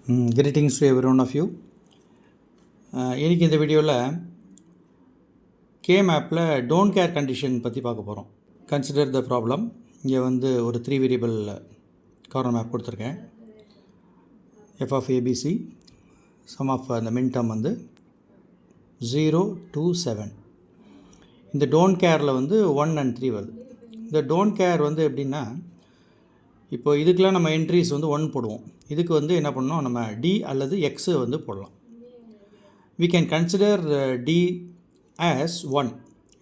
Greetings to every one of you. இன்றைக்கி இந்த வீடியோவில் K-மேப்பில் டோன்ட் கேர் கண்டிஷன் பற்றி பார்க்க போகிறோம். Consider the problem. இங்கே வந்து ஒரு 3 வேரியபிள் கார்னர் மேப் கொடுத்துருக்கேன். f of ABC, sum of அந்த மின் டேர்ம் வந்து 0 to 7. இந்த டோன்ட் கேரில் வந்து 1 and 3 வருது. இந்த டோன்ட் கேர் வந்து எப்படின்னா, இப்போ இதுக்கெலாம் நம்ம என்ட்ரிஸ் வந்து 1 போடுவோம். இதுக்கு வந்து என்ன பண்ணோம், நம்ம D அல்லது X வந்து போடலாம். We can consider D as 1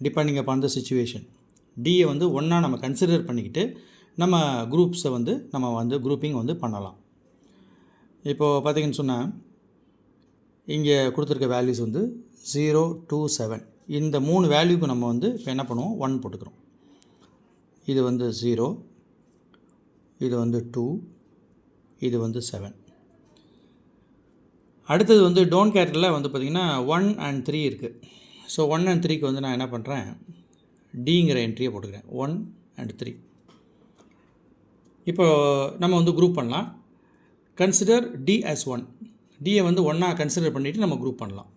depending upon the situation. Dயை வந்து 1 நம்ம கன்சிடர் பண்ணிக்கிட்டு நம்ம குரூப்ஸை வந்து நம்ம வந்து குரூப்பிங் வந்து பண்ணலாம். இப்போது பார்த்திங்கன்னு சொன்னால் இங்கே கொடுத்துருக்க வேல்யூஸ் வந்து 0 to 7. இந்த 3 வேல்யூக்கு நம்ம வந்து இப்போ என்ன பண்ணுவோம், 1 போட்டுக்கிறோம். இது வந்து 0, இது வந்து 2, இது வந்து 7. அடுத்தது வந்து டோன்ட் கேரில் வந்து பார்த்திங்கன்னா 1 and 3 இருக்குது. ஸோ 1 and 3க்கு வந்து நான் என்ன பண்ணுறேன், டிங்கிற என்ட்ரியை போட்டுக்கிறேன். 1 and 3. இப்போ நம்ம வந்து குரூப் பண்ணலாம். Consider D as 1. டியை வந்து 1 கன்சிடர் பண்ணிவிட்டு நம்ம குரூப் பண்ணலாம்.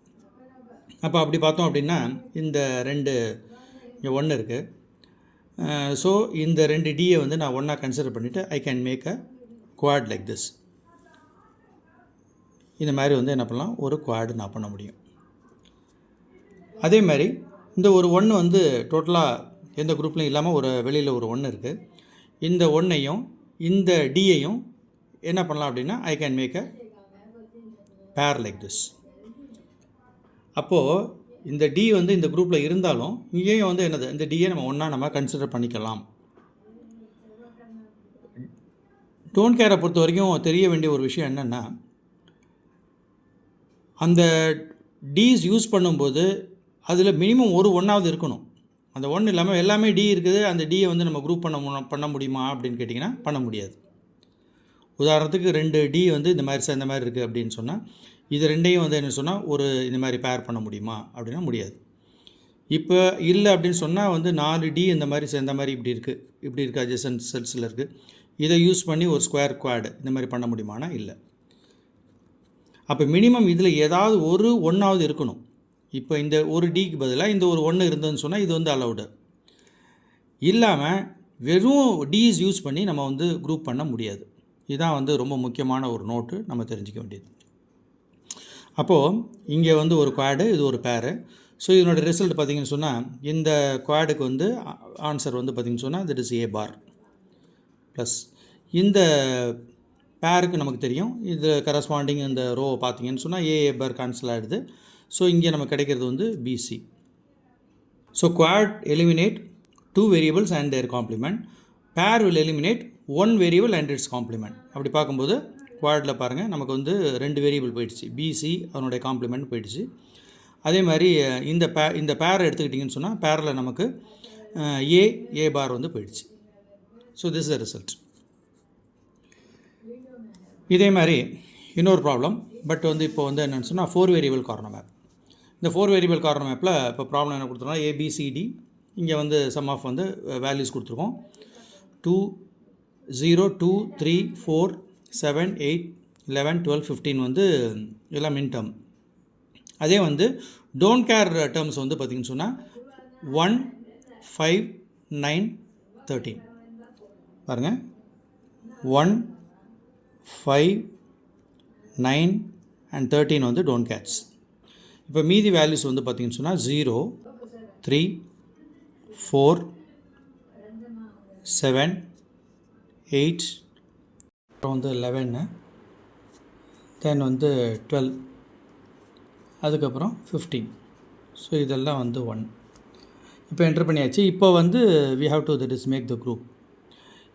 அப்போ அப்படி பார்த்தோம் அப்படின்னா இந்த 2 இங்கே 1 இருக்குது. ஸோ இந்த 2 டியை வந்து நான் 1 கன்சிடர் பண்ணிவிட்டு I can make a quad like this. இந்த மாதிரி வந்து என்ன பண்ணலாம், ஒரு குவாடு நான் பண்ண முடியும். அதே மாதிரி இந்த ஒரு 1 வந்து டோட்டலாக எந்த குரூப்லையும் இல்லாமல் ஒரு வெளியில் ஒரு 1 இருக்குது. இந்த 1ஐயும் இந்த டியையும் என்ன பண்ணலாம் அப்படின்னா ஐ கேன் மேக் அ பேர் லைக் திஸ். அப்போது இந்த டி வந்து இந்த குரூப்பில் இருந்தாலும் இங்கேயும் வந்து என்னது, இந்த டியை நம்ம 1 நம்ம கன்சிடர் பண்ணிக்கலாம். டோன்ட் கேரை பொறுத்த வரைக்கும் தெரிய வேண்டிய ஒரு விஷயம் என்னென்னா, அந்த டிஸ் யூஸ் பண்ணும்போது அதில் மினிமம் ஒரு 1ஆவது இருக்கணும். அந்த 1 இல்லாமல் எல்லாமே டி இருக்குது, அந்த டியை வந்து நம்ம குரூப் பண்ண முடியுமா அப்படின்னு கேட்டிங்கன்னா பண்ண முடியாது. உதாரணத்துக்கு 2 டி வந்து இந்த மாதிரி சேர்ந்த மாதிரி இருக்குது அப்படின்னு சொன்னால் இது 2ஐயும் வந்து என்ன சொன்னால் ஒரு இந்த மாதிரி பேர் பண்ண முடியுமா அப்படின்னா முடியாது. இப்போ இல்லை அப்படின்னு சொன்னால் வந்து 4 டி இந்த மாதிரி சேர்ந்த மாதிரி இப்படி இருக்குது அட்ஜசன்ட் செல்ஸில் இருக்குது. இதை யூஸ் பண்ணி ஒரு ஸ்கொயர் குவாடு இந்த மாதிரி பண்ண முடியுமானா இல்லை. அப்போ மினிமம் இதில் ஏதாவது ஒரு 1ஆவது இருக்கணும். இப்போ இந்த ஒரு டிக்கு பதிலாக இந்த ஒரு 1 இருந்ததுன்னு சொன்னால் இது வந்து அலவுடு. இல்லாமல் வெறும் டிஸ் யூஸ் பண்ணி நம்ம வந்து குரூப் பண்ண முடியாது. இதுதான் வந்து ரொம்ப முக்கியமான ஒரு நோட்டு நம்ம தெரிஞ்சிக்க வேண்டியது. அப்போது இங்கே வந்து ஒரு குவாடு, இது ஒரு பேரு. ஸோ இதனோட ரிசல்ட் பார்த்திங்கன்னு சொன்னால் இந்த குவாடுக்கு வந்து ஆன்சர் வந்து பார்த்திங்கன்னு சொன்னால் that is A bar plus இந்த பேருக்கு நமக்கு தெரியும் இது கரஸ்பாண்டிங் இந்த ரோ பார்த்திங்கன்னு சொன்னால் A பார் கேன்சல் ஆகிடுது. ஸோ இங்கே நமக்கு கிடைக்கிறது வந்து BC. So quad eliminate 2 variables and their complement. Pair will eliminate 1 variable and its complement. அப்படி பார்க்கும்போது குவாடில் பாருங்கள் நமக்கு வந்து 2 வேரியபிள் போயிடுச்சு, BC அதனுடைய காம்ப்ளிமெண்ட் போயிடுச்சு. அதே மாதிரி இந்த பேரை எடுத்துக்கிட்டிங்கன்னு சொன்னால் பேரில் நமக்கு A பார் வந்து போயிடுச்சு. So this is the result. இதே மாதிரி இன்னொரு ப்ராப்ளம், பட் வந்து இப்போ வந்து என்னென்னு சொன்னால் 4 வேரியபிள் கார்னர் மேப். இந்த 4 வேரியபிள் கார்னர் மேப்பில் இப்போ ப்ராப்ளம் என்ன கொடுத்துருக்கோம், ABCD. இங்கே வந்து சம் ஆஃப் வந்து வேல்யூஸ் கொடுத்துருக்கோம். 2, 0, 2, 3, 4, 7, 8, 11, 12, 15 வந்து எல்லாம் மின் டேர்ம். அதே வந்து டோன்ட் கேர் டேர்ம்ஸ் வந்து பார்த்திங்கன்னு சொன்னால் 1, 5, 9, 13 பாருங்கள். 1, 5, 9 and 13 வந்து டோன்ட் கேர்ஸ். இப்போ மீதி வேல்யூஸ் வந்து பார்த்திங்கன்னு சொன்னால் 0, 3, 4, 7, 8, அப்புறம் வந்து 11, தென் வந்து 12, அதுக்கப்புறம் 15. ஸோ இதெல்லாம் வந்து 1. இப்போ என்ட்ரு பண்ணியாச்சு. இப்போ வந்து we have to that is make the group.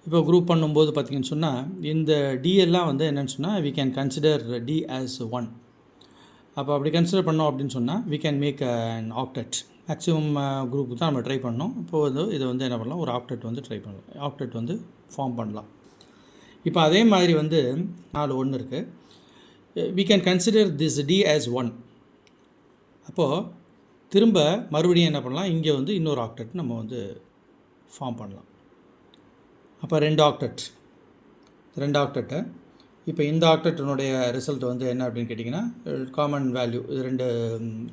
இப்போ குரூப் பண்ணும்போது பார்த்திங்கன்னு சொன்னால் இந்த D எல்லாம் வந்து என்னென்னு சொன்னால் we can consider D as 1. அப்போ அப்படி கன்சிடர் பண்ணோம் அப்படின்னு சொன்னால் we can make an octet. Maximum group தான் நம்ம ட்ரை பண்ணோம். இப்போது வந்து இதை வந்து என்ன பண்ணலாம், ஒரு ஆக்டெட் வந்து ட்ரை பண்ணலாம், ஆக்டெட் வந்து ஃபார்ம் பண்ணலாம். இப்போ அதே மாதிரி வந்து 4 1 இருக்குது. we can consider this D as 1. அப்போது திரும்ப மறுபடியும் என்ன பண்ணலாம், இங்கே வந்து இன்னொரு ஆக்டெட் நம்ம வந்து ஃபார்ம் பண்ணலாம். அப்போ 2 ஆக்டெட்டை இப்போ இந்த ஆக்டெட்டினுடைய ரிசல்ட் வந்து என்ன அப்படின்னு கேட்டிங்கன்னா காமன் வேல்யூ இது 2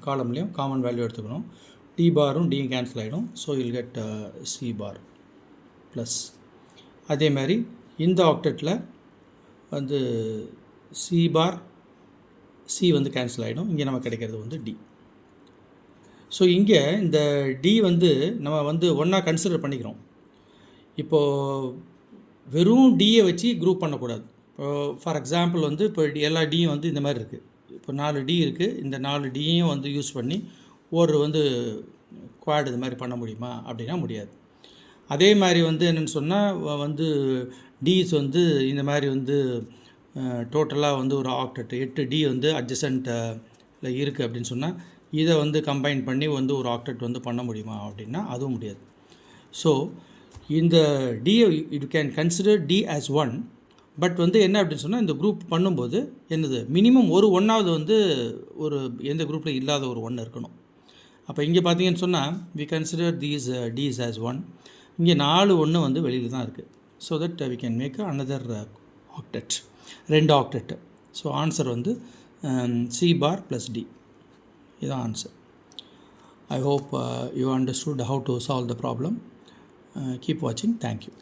காலம்லேயும் காமன் வேல்யூ எடுத்துக்கணும். டி பாரும் டியும் கேன்சல் ஆகிடும். So will get C bar plus. அதே மாதிரி இந்த ஆக்டெட்டில் வந்து சி பார் சி வந்து கேன்சல் ஆகிடும். இங்கே நமக்கு கிடைக்கிறது வந்து டி. ஸோ இங்கே இந்த டி வந்து நம்ம வந்து ஒன்றா கன்சிடர் பண்ணிக்கிறோம். இப்போது வெறும் டியை வச்சு குரூப் பண்ணக்கூடாது. இப்போ ஃபார் எக்ஸாம்பிள் வந்து இப்போ எல்லா டியும் வந்து இந்த மாதிரி இருக்குது. இப்போ 4 டி இருக்குது. இந்த 4 டியையும் வந்து யூஸ் பண்ணி ஒரு வந்து குவாட் இது மாதிரி பண்ண முடியுமா அப்படின்னா முடியாது. அதே மாதிரி வந்து என்னென்னு சொன்னால் வந்து டிஸ் வந்து இந்த மாதிரி வந்து டோட்டலாக வந்து ஒரு ஆக்டெட் 8 டி வந்து அட்ஜசன்ட்டில் இருக்குது அப்படின்னு சொன்னால் இதை வந்து கம்பைன் பண்ணி வந்து ஒரு ஆக்டெட் வந்து பண்ண முடியுமா அப்படின்னா அதுவும் முடியாது. ஸோ இந்த டியை you can consider D as 1. But வந்து என்ன அப்படின்னு சொன்னால் இந்த குரூப் பண்ணும்போது என்னது மினிமம் ஒரு ஒன்றாவது வந்து ஒரு எந்த குரூப்பில் இல்லாத ஒரு 1 இருக்கணும். அப்போ இங்கே பார்த்தீங்கன்னு சொன்னால் we consider these this as 1. இங்கே 4 1 வந்து வெளியில் தான் இருக்குது. So that we can make another octet, 2 octet. So answer வந்து சி பார் ப்ளஸ் டி. இதுதான் answer. I hope you understood how to solve the problem. Keep watching. Thank you.